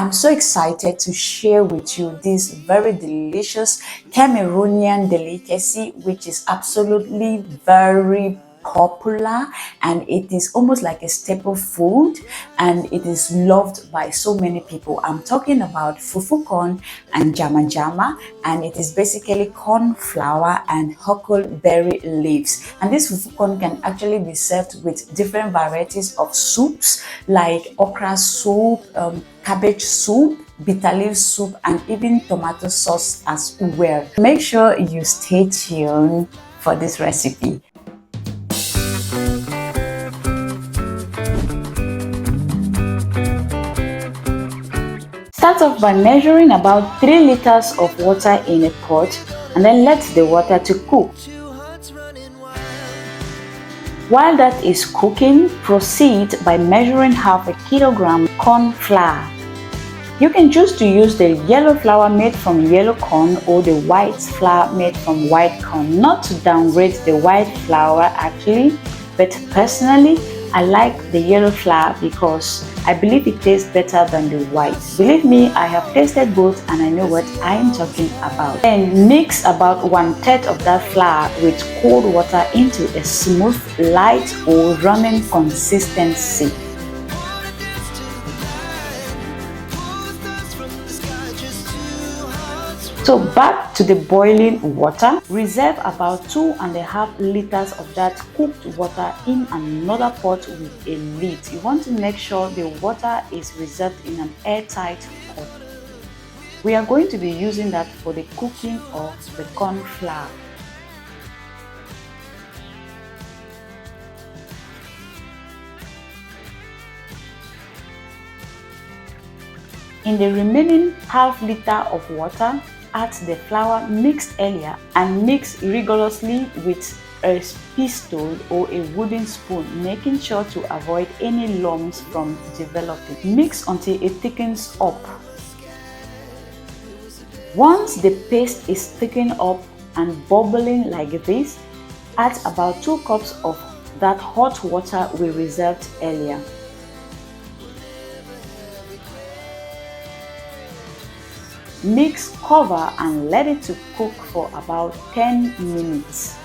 I'm so excited to share with you this very delicious Cameroonian delicacy, which is absolutely very popular, and it is almost like a staple food, and it is loved by so many people. I'm talking about Fufu Corn and Njamajama, and it is basically corn flour and huckleberry leaves. And this Fufu Corn can actually be served with different varieties of soups like okra soup, cabbage soup, bitter leaf soup, and even tomato sauce as well. Make sure you stay tuned for this recipe. Start off by measuring about 3 liters of water in a pot and then let the water to cook. While that is cooking, proceed by measuring half a kilogram corn flour. You can choose to use the yellow flour made from yellow corn or the white flour made from white corn. Not to downgrade the white flour actually, but personally I like the yellow flour because I believe it tastes better than the white. Believe me, I have tasted both and I know what I am talking about. Then mix about 1/3 of that flour with cold water into a smooth, light or running consistency. So back to the boiling water, reserve about 2.5 liters of that cooked water in another pot with a lid. You want to make sure the water is reserved in an airtight pot. We are going to be using that for the cooking of the corn flour. In the remaining half liter of water, add the flour mixed earlier and mix rigorously with a pistol or a wooden spoon, making sure to avoid any lumps from developing. Mix until it thickens up. Once the paste is thickened up and bubbling like this, add about 2 cups of that hot water we reserved earlier. Mix, cover and let it to cook for about 10 minutes.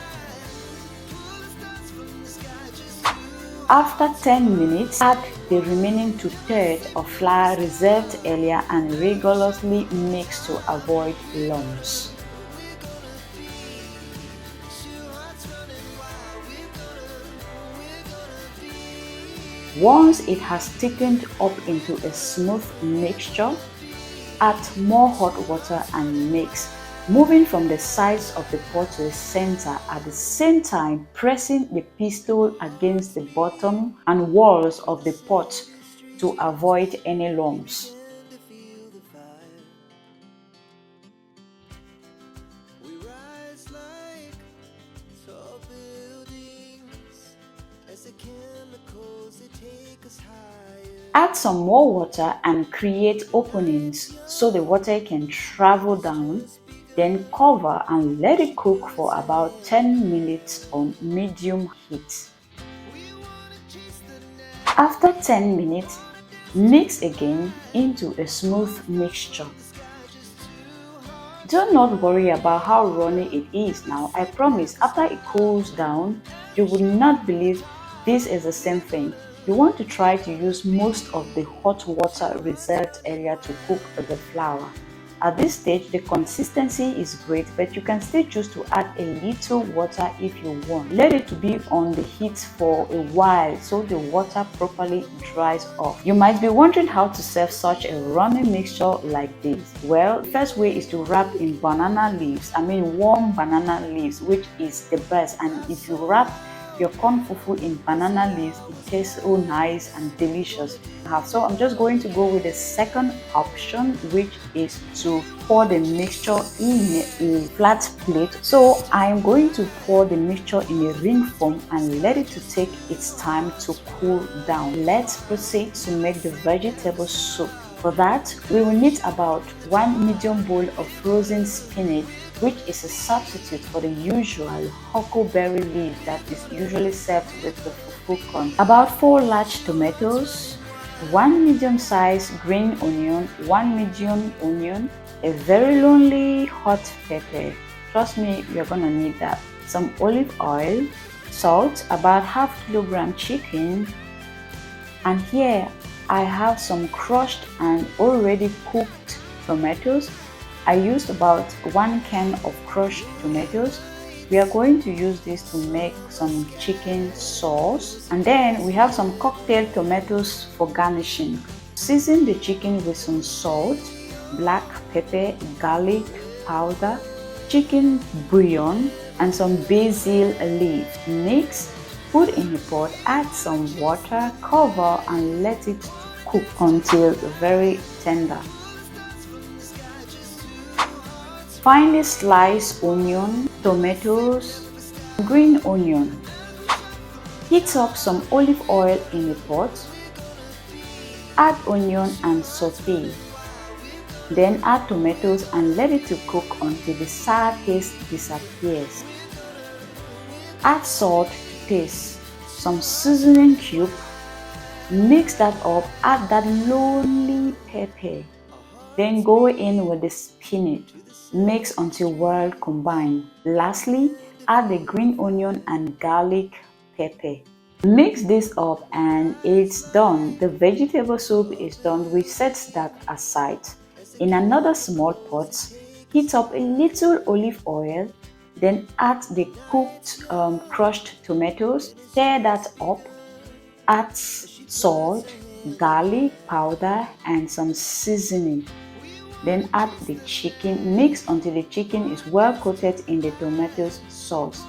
After 10 minutes, add the remaining 2/3 of flour reserved earlier and rigorously mix to avoid lumps. Once it has thickened up into a smooth mixture, add more hot water and mix, moving from the sides of the pot to the center, at the same time pressing the pistol against the bottom and walls of the pot to avoid any lumps. Add some more water and create openings so the water can travel down, then cover and let it cook for about 10 minutes on medium heat. After 10 minutes, mix again into a smooth mixture. Do not worry about how runny it is now. I promise after it cools down, you will not believe this is the same thing. You want to try to use most of the hot water reserved earlier to cook the flour. At this stage, the consistency is great, but you can still choose to add a little water if you want. Let it to be on the heat for a while so the water properly dries off. You might be wondering how to serve such a runny mixture like this. Well, the first way is to wrap in banana leaves. Warm banana leaves, which is the best. And if you wrap your corn fufu in banana leaves, it tastes so nice and delicious. So I'm just going to go with the second option, which is to pour the mixture in a flat plate. So I'm going to pour the mixture in a ring form and let it to take its time to cool down. Let's proceed to make the vegetable soup. For that, we will need about 1 medium bowl of frozen spinach, which is a substitute for the usual huckleberry leaf that is usually served with the fufu corn. About 4 large tomatoes, 1 medium-sized green onion, 1 medium onion, a very lonely hot pepper. Trust me, you're gonna need that. Some olive oil, salt, about half kilogram chicken, and here I have some crushed and already cooked tomatoes. I used about 1 can of crushed tomatoes. We are going to use this to make some chicken sauce, and then we have some cocktail tomatoes for garnishing. Season the chicken with some salt, black pepper, garlic powder, chicken bouillon, and some basil leaf. Mix, put in a pot, add some water, cover and let it cook until very tender. Finely slice onion, tomatoes, green onion. Heat up some olive oil in a pot. Add onion and saute. Then add tomatoes and let it to cook until the sour taste disappears. Add salt to taste, some seasoning cube. Mix that up, add that lonely pepper. Then go in with the spinach. Mix until well combined. Lastly, add the green onion and garlic pepper. Mix this up and it's done. The vegetable soup is done. We set that aside. In another small pot, heat up a little olive oil. Then add the cooked crushed tomatoes. Stir that up. Add salt, garlic powder, and some seasoning. Then add the chicken, mix until the chicken is well coated in the tomato sauce.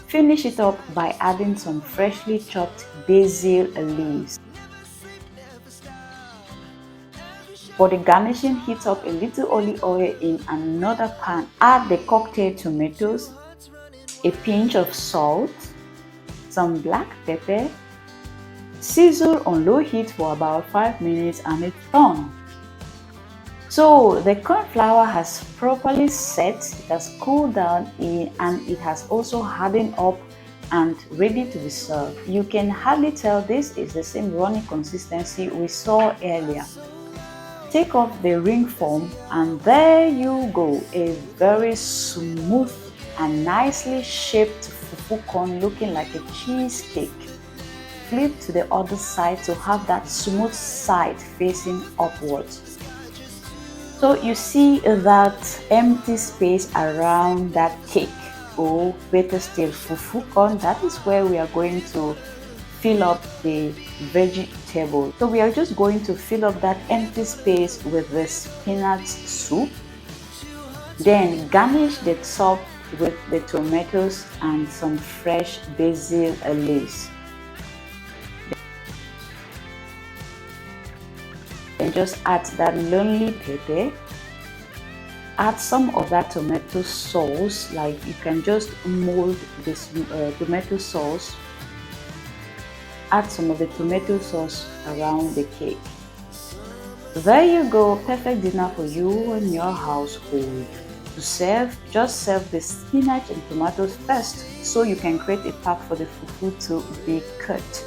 Finish it up by adding some freshly chopped basil leaves. For the garnishing, heat up a little olive oil in another pan. Add the cocktail tomatoes, a pinch of salt, some black pepper. Sizzle on low heat for about 5 minutes and it's done. So the corn flour has properly set, it has cooled down and it has also hardened up and ready to be served. You can hardly tell this is the same runny consistency we saw earlier. Take off the ring form and there you go, a very smooth and nicely shaped fufu corn looking like a cheesecake. Flip to the other side to have that smooth side facing upwards. So you see that empty space around that cake, or better still fufu corn, that is where we are going to fill up the vegetable. So we are just going to fill up that empty space with the spinach soup. Then garnish the top with the tomatoes and some fresh basil leaves. Then just add that lonely pepper. Add some of that tomato sauce, like you can just mold this tomato sauce. Add some of the tomato sauce around the cake. There you go, perfect dinner for you and your household. To serve, just serve the spinach and tomatoes first so you can create a path for the fufu to be cut.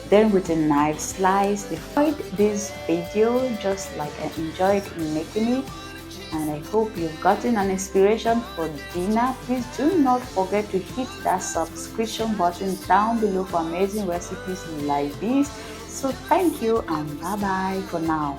Then with a knife slice. Enjoyed this video just like I enjoyed in making it, and I hope you've gotten an inspiration for dinner. Please do not forget to hit that subscription button down below for amazing recipes like this. So thank you and bye bye for now.